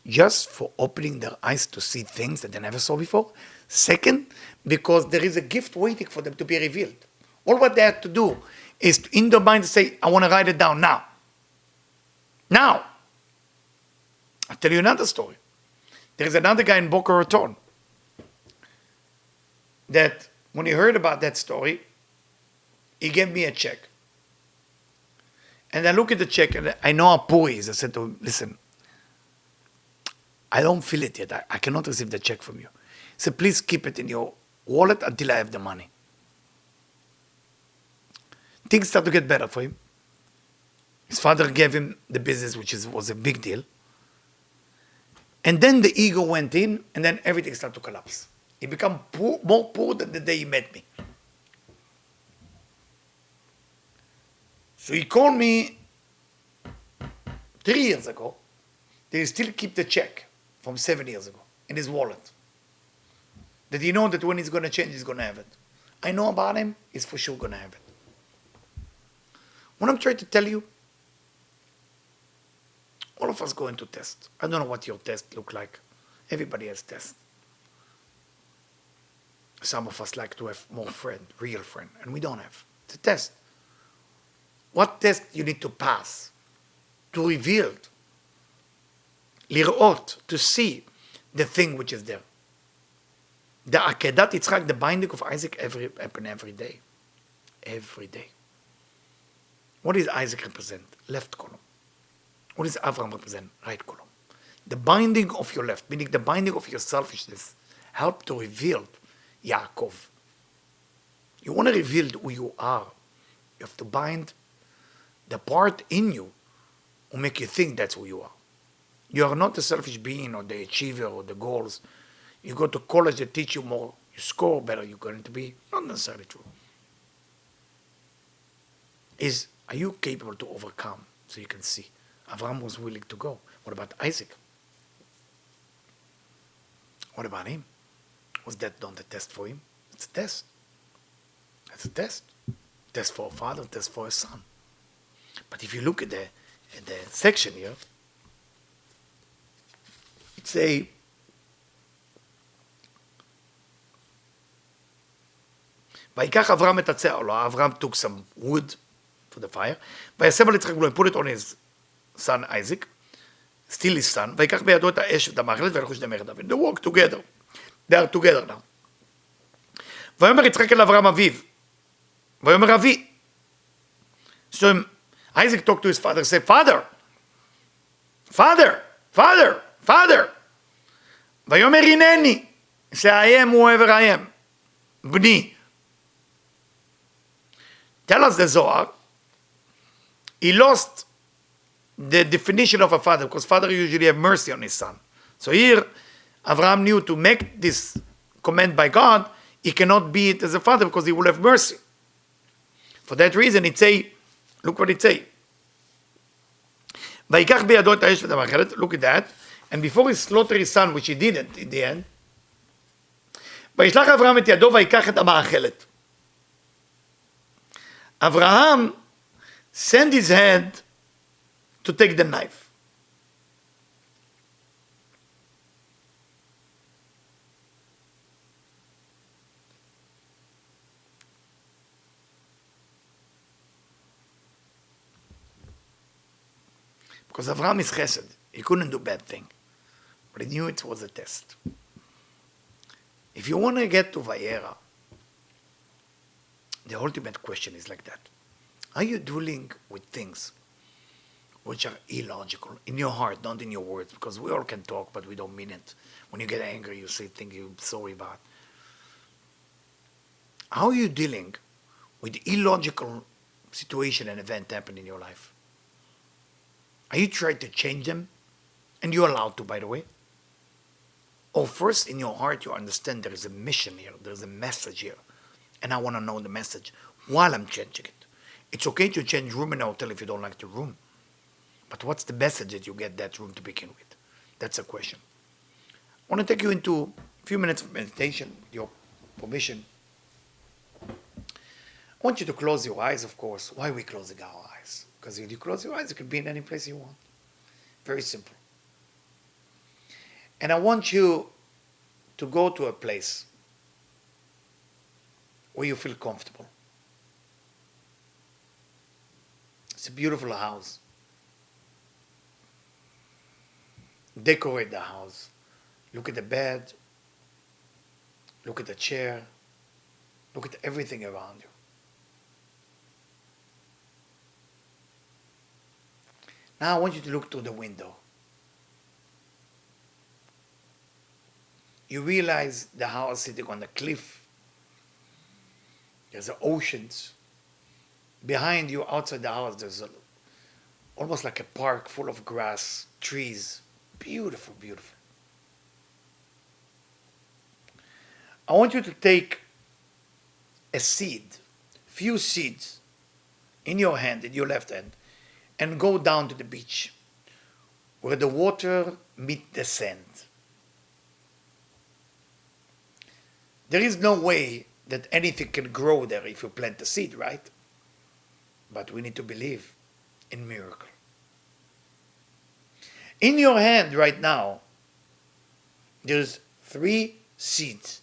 Just for opening their eyes to see things that they never saw before. Second, because there is a gift waiting for them to be revealed. All what they have to do is in their mind to say, I want to write it down now. Now. I'll tell you another story. There is another guy in Boca Raton that when he heard about that story, he gave me a check. And I look at the check and I know how poor he is. I said to him, listen, I don't feel it yet. I cannot receive the check from you. He said, please keep it in your wallet until I have the money. Things start to get better for him. His father gave him the business, which was a big deal. And then the ego went in, and then everything started to collapse. He became more poor than the day he met me. So he called me 3 years ago. They still keep the check from 7 years ago in his wallet. That he know that when he's going to change, he's going to have it. I know about him, he's for sure going to have it. What I'm trying to tell you, all of us go into test. I don't know what your test look like. Everybody has tests. Some of us like to have more friend, real friend, and we don't have. It's a test. What test you need to pass to reveal, lirot, to see the thing which is there. The Akedat Yitzchak, the binding of Isaac, happen every day. Every day. What does Isaac represent? Left column. What does Avraham represent? Right column. The binding of your left, meaning the binding of your selfishness, help to reveal Yaakov. You want to reveal who you are. You have to bind the part in you who make you think that's who you are. You are not a selfish being or the achiever or the goals. You go to college, they teach you more. You score better, you're going to be. Not necessarily true. Are you capable to overcome so you can see? Avraham was willing to go. What about Isaac? What about him? Was that not a test for him? It's a test. That's a test. Test for a father, test for a son. But if you look at the section here, it's ויקח אברהם את הצער, Avraham took some wood for the fire, ויסב ליצחק בנו, put it on his son Isaac, still his son, ויקח בידו את האש ואת המאכלת וילכו שני מרד אביו. They walk together. They are together now. ויאמר יצחק אל אברהם אביו, ויאמר אבי. So Isaac talked to his father, say, Father, Father, Father, Father. ויאמר הנני, say, I am whoever I am. בני. Tell us the Zohar, he lost the definition of a father, because father usually have mercy on his son. So here, Abraham knew to make this command by God, he cannot be it as a father because he will have mercy. For that reason, it say, look what it say. ויקח בידו את האש ואת המאכלת, look at that, and before he slaughtered his son, which he didn't in the end, וישלח אברהם את ידו ויקח את המאכלת. Abraham sent his hand to take the knife. Because Abraham is chesed. He couldn't do bad thing. But he knew it was a test. If you want to get to Vayera, the ultimate question is like that. Are you dealing with things which are illogical in your heart, not in your words? Because we all can talk, but we don't mean it. When you get angry, you say things you're sorry about. How are you dealing with illogical situation and event happen in your life? Are you trying to change them? And you're allowed to, by the way. Or first, in your heart, you understand there is a mission here, there's a message here. And I want to know the message while I'm changing it. It's okay to change room in a hotel if you don't like the room. But what's the message that you get that room to begin with? That's a question. I want to take you into a few minutes of meditation, with your permission. I want you to close your eyes, of course. Why are we closing our eyes? Because if you close your eyes, you can be in any place you want. Very simple. And I want you to go to a place where you feel comfortable. It's a beautiful house. Decorate the house. Look at the bed. Look at the chair. Look at everything around you. Now I want you to look through the window. You realize the house sitting on the cliff. There's the oceans. Behind you, outside the house, there's almost like a park full of grass, trees. Beautiful, beautiful. I want you to take a seed, few seeds, in your hand, in your left hand, and go down to the beach where the water meets the sand. There is no way that anything can grow there if you plant a seed, right? But we need to believe in miracle. In your hand right now, there's 3 seeds.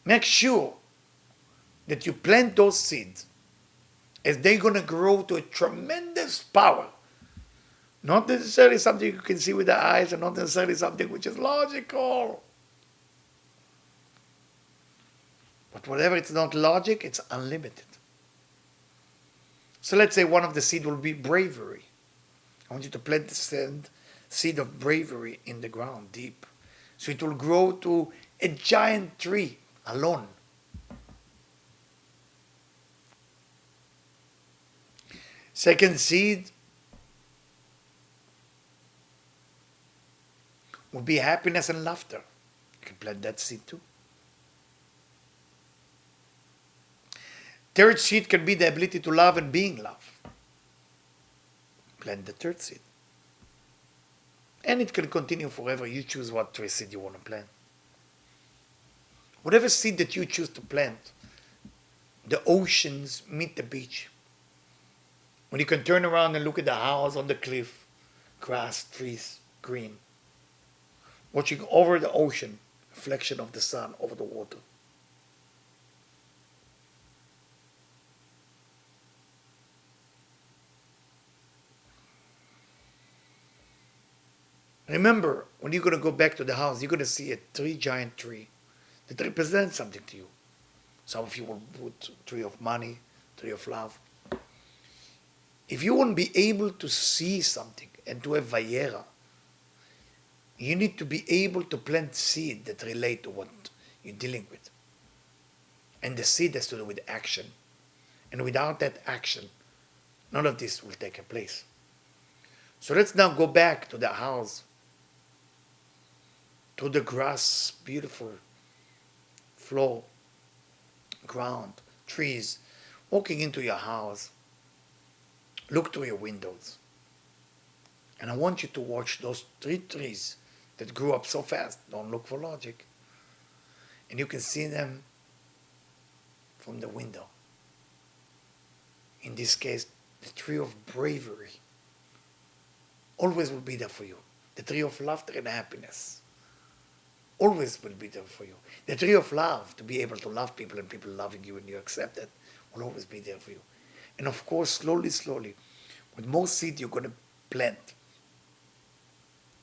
Make sure that you plant those seeds as they're going to grow to a tremendous power. Not necessarily something you can see with the eyes and not necessarily something which is logical. But whatever it's not logic, it's unlimited. So let's say one of the seed will be bravery. I want you to plant the seed of bravery in the ground deep. So it will grow to a giant tree alone. Second seed will be happiness and laughter. You can plant that seed too. Third seed can be the ability to love and being loved. Plant the third seed. And it can continue forever. You choose what tree seed you want to plant. Whatever seed that you choose to plant, the oceans meet the beach. When you can turn around and look at the house on the cliff, grass, trees, green. Watching over the ocean, reflection of the sun over the water. Remember, when you're going to go back to the house, you're going to see a giant tree that represents something to you. Some of you will put tree of money, tree of love. If you want to be able to see something and to have Vayera, you need to be able to plant seed that relate to what you're dealing with. And the seed has to do with action. And without that action, none of this will take place. So let's now go back to the house through the grass, beautiful floor, ground, trees, walking into your house, look through your windows. And I want you to watch those 3 trees that grew up so fast. Don't look for logic. And you can see them from the window. In this case, the tree of bravery always will be there for you. The tree of laughter and happiness always will be there for you. The tree of love, to be able to love people and people loving you and you accept it, will always be there for you. And of course, slowly, slowly, with more seed you're going to plant,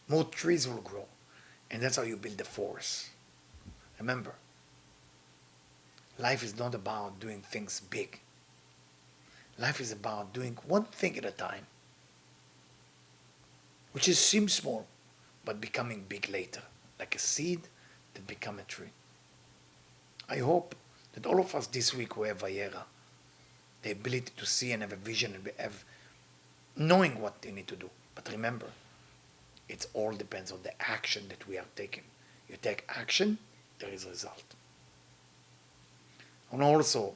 more trees will grow. And that's how you build the forest. Remember, life is not about doing things big. Life is about doing one thing at a time, which seems small, but becoming big later, like a seed that become a tree. I hope that all of us this week will have Vayera, the ability to see and have a vision and have knowing what they need to do. But remember, it all depends on the action that we are taking. You take action, there is a result. I want to also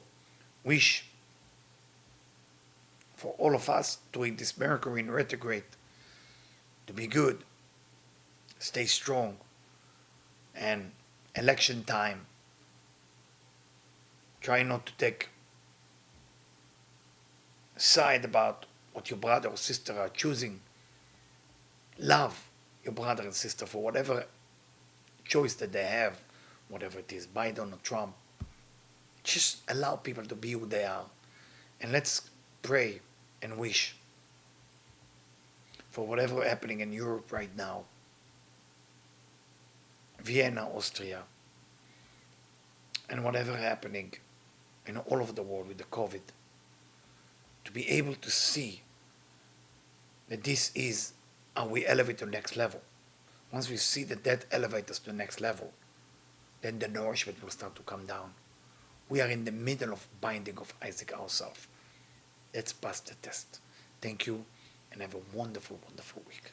wish for all of us during this Mercury in retrograde to be good, stay strong, and election time, try not to take a side about what your brother or sister are choosing. Love your brother and sister for whatever choice that they have, whatever it is, Biden or Trump. Just allow people to be who they are. And let's pray and wish for whatever happening in Europe right now, Vienna, Austria, and whatever happening in all over the world with the COVID, to be able to see that this is how we elevate to the next level. Once we see that elevates us to the next level, then the nourishment will start to come down. We are in the middle of binding of Isaac ourselves. Let's pass the test. Thank you, and have a wonderful, wonderful week.